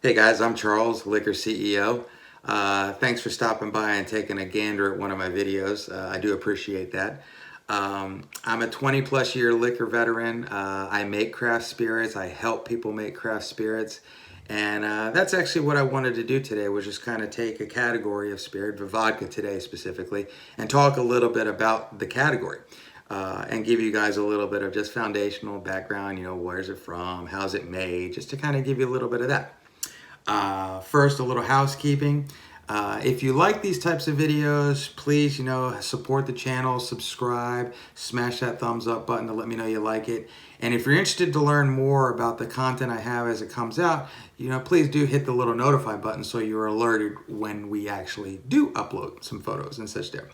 Hey guys, I'm Charles, Liquor CEO. Thanks for stopping by and taking a gander at one of my videos. I do appreciate that. I'm a 20 plus year liquor veteran. I make craft spirits. I help people make craft spirits. And that's actually what I wanted to do today, was just kind of take a category of spirit, vodka today specifically, and talk a little bit about the category. And give you guys a little bit of just foundational background, where's it from, how's it made, just to kind of give you a little bit of that. First, a little housekeeping. If you like these types of videos, please, support the channel, subscribe, smash that thumbs up button to let me know you like it. And if you're interested to learn more about the content I have as it comes out, please do hit the little notify button so you're alerted when we actually do upload some photos and such there.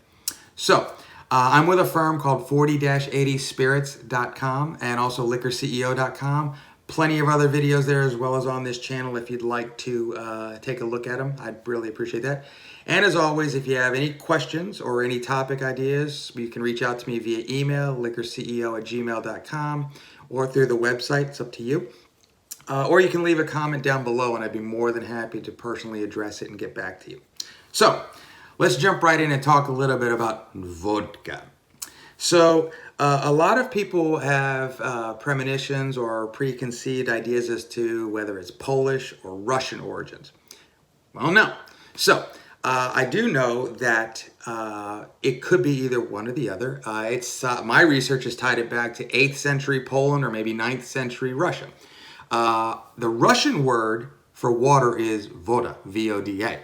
So, I'm with a firm called 40-80spirits.com and also liquorceo.com. Plenty of other videos there as well as on this channel if you'd like to take a look at them. I'd really appreciate that. And as always, if you have any questions or any topic ideas, you can reach out to me via email, liquorceo@gmail.com, or through the website. It's up to you. Or you can leave a comment down below and I'd be more than happy to personally address it and get back to you. So, let's jump right in and talk a little bit about vodka. So, a lot of people have premonitions or preconceived ideas as to whether it's Polish or Russian origins. Well, no. So, I do know that it could be either one or the other. My research has tied it back to 8th century Poland or maybe 9th century Russia. The Russian word for water is voda, V-O-D-A.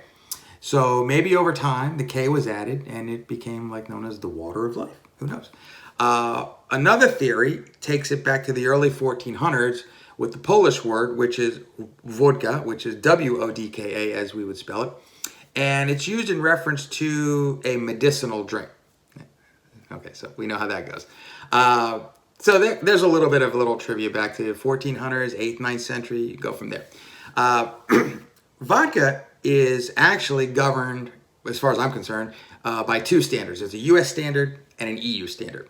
So maybe over time, the K was added and it became known as the water of life. Who knows? Another theory takes it back to the early 1400s with the Polish word, which is vodka, which is W-O-D-K-A as we would spell it. And it's used in reference to a medicinal drink. Okay, so we know how that goes. So there's a little bit of trivia back to the 1400s, 8th, 9th century. You go from there. Vodka is actually governed, as far as I'm concerned, by two standards. There's a US standard and an EU standard.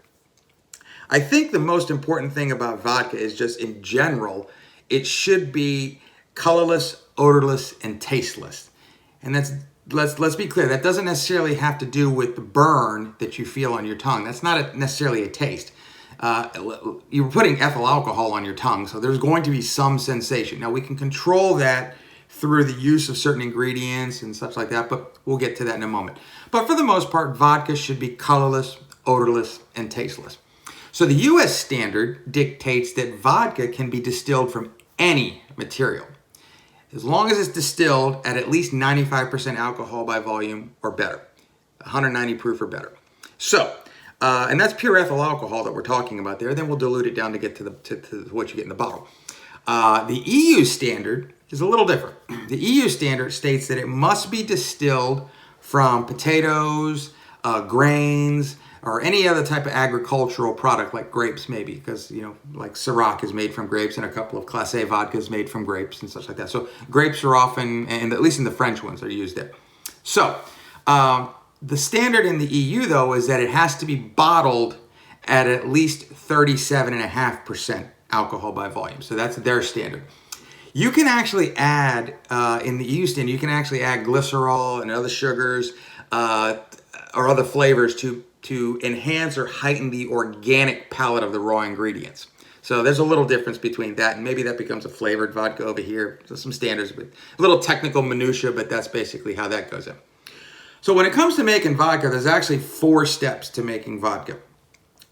I think the most important thing about vodka is just in general, it should be colorless, odorless, and tasteless. And let's be clear, that doesn't necessarily have to do with the burn that you feel on your tongue. That's not necessarily a taste. You're putting ethyl alcohol on your tongue, so there's going to be some sensation. Now, we can control that through the use of certain ingredients and such like that, but we'll get to that in a moment. But for the most part, vodka should be colorless, odorless, and tasteless. So the US standard dictates that vodka can be distilled from any material, as long as it's distilled at least 95% alcohol by volume or better, 190 proof or better. So, and that's pure ethyl alcohol that we're talking about there. Then we'll dilute it down to get to what you get in the bottle. The EU standard is a little different. The EU standard states that it must be distilled from potatoes, grains, or any other type of agricultural product like grapes maybe, because, like Ciroc is made from grapes and a couple of Class A vodkas made from grapes and such like that. So grapes are often, and at least in the French ones, are used there. So the standard in the EU, though, is that it has to be bottled at least 37.5% alcohol by volume. So that's their standard. You can actually add, in the EU standard, you can actually add glycerol and other sugars or other flavors to enhance or heighten the organic palate of the raw ingredients. So there's a little difference between that, and maybe that becomes a flavored vodka over here. So some standards, but a little technical minutia, but that's basically how that goes in. So when it comes to making vodka, there's actually 4 steps to making vodka.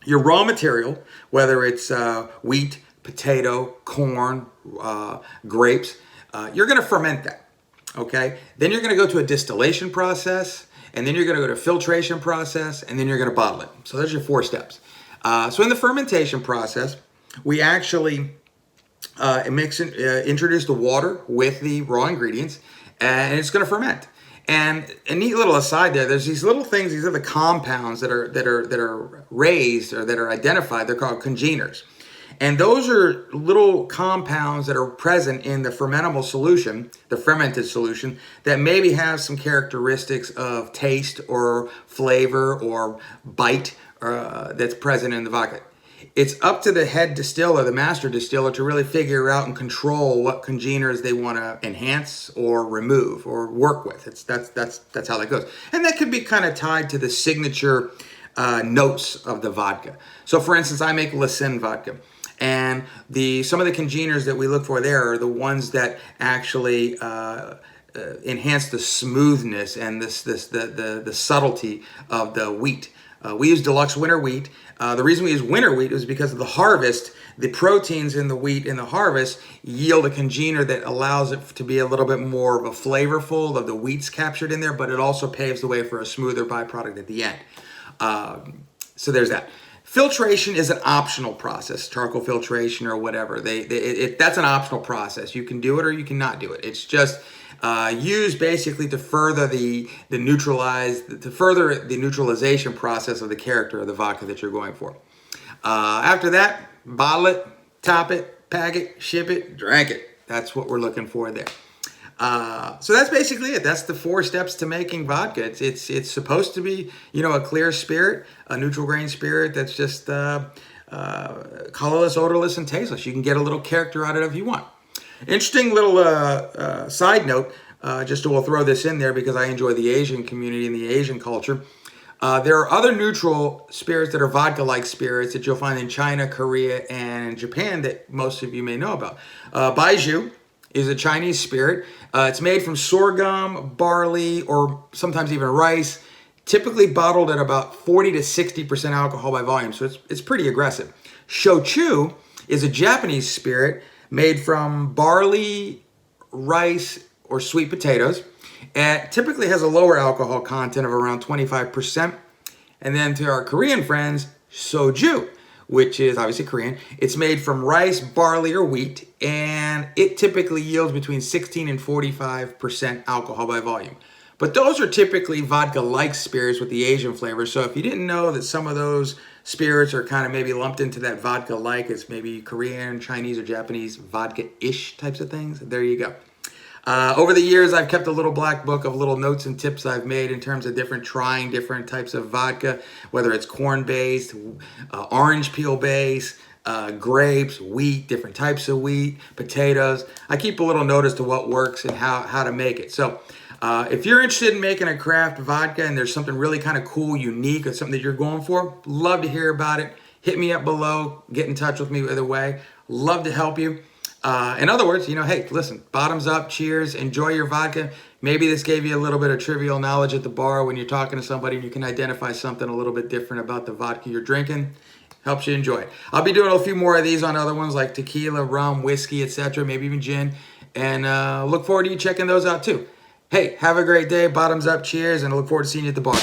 Your raw material, whether it's wheat, potato, corn, grapes, you're going to ferment that, okay? Then you're going to go to a distillation process, and then you're going to go to a filtration process, and then you're going to bottle it. So there's your 4 steps. So in the fermentation process, we actually introduce the water with the raw ingredients, and it's going to ferment. And a neat little aside there, there's these little things, these are the compounds that are raised or that are identified. They're called congeners. And those are little compounds that are present in the fermentable solution, the fermented solution, that maybe have some characteristics of taste or flavor or bite that's present in the vodka. It's up to the head distiller, the master distiller, to really figure out and control what congeners they want to enhance or remove or work with. That's how that goes, and that could be kind of tied to the signature notes of the vodka. So, for instance, I make Lysin vodka, and some of the congeners that we look for there are the ones that actually enhance the smoothness and the subtlety of the wheat. We use deluxe winter wheat. The reason we use winter wheat is because of the harvest. The proteins in the wheat in the harvest yield a congener that allows it to be a little bit more of a flavorful of the wheat's captured in there, but it also paves the way for a smoother byproduct at the end. So there's that. Filtration is an optional process, charcoal filtration or whatever. That's an optional process. You can do it or you cannot do it. It's just used basically to further the neutralization process of the character of the vodka that you're going for. After that, bottle it, top it, pack it, ship it, drink it. That's what we're looking for there. So that's basically it. That's the 4 steps to making vodka. It's supposed to be, a clear spirit, a neutral grain spirit that's just colorless, odorless, and tasteless. You can get a little character out of it if you want. Interesting little side note, we'll throw this in there because I enjoy the Asian community and the Asian culture. There are other neutral spirits that are vodka-like spirits that you'll find in China, Korea, and Japan that most of you may know about. Baijiu is a Chinese spirit. It's made from sorghum, barley, or sometimes even rice, typically bottled at about 40 to 60% alcohol by volume, so it's pretty aggressive. Shochu is a Japanese spirit made from barley, rice, or sweet potatoes. It typically has a lower alcohol content of around 25%. And then to our Korean friends, soju, which is obviously Korean. It's made from rice, barley, or wheat, and it typically yields between 16 and 45% alcohol by volume. But those are typically vodka-like spirits with the Asian flavor. So if you didn't know that some of those spirits are kind of maybe lumped into that vodka-like, it's maybe Korean, Chinese, or Japanese vodka-ish types of things, there you go. Over the years, I've kept a little black book of little notes and tips I've made in terms of trying different types of vodka, whether it's corn-based, orange peel-based, grapes, wheat, different types of wheat, potatoes. I keep a little note as to what works and how to make it. So if you're interested in making a craft vodka and there's something really kind of cool, unique, or something that you're going for, love to hear about it. Hit me up below. Get in touch with me either way. Love to help you. In other words, hey, listen, bottoms up, cheers, enjoy your vodka. Maybe this gave you a little bit of trivial knowledge at the bar when you're talking to somebody and you can identify something a little bit different about the vodka you're drinking. Helps you enjoy it. I'll be doing a few more of these on other ones like tequila, rum, whiskey, etc., maybe even gin. And look forward to you checking those out too. Hey, have a great day. Bottoms up, cheers, and I look forward to seeing you at the bar.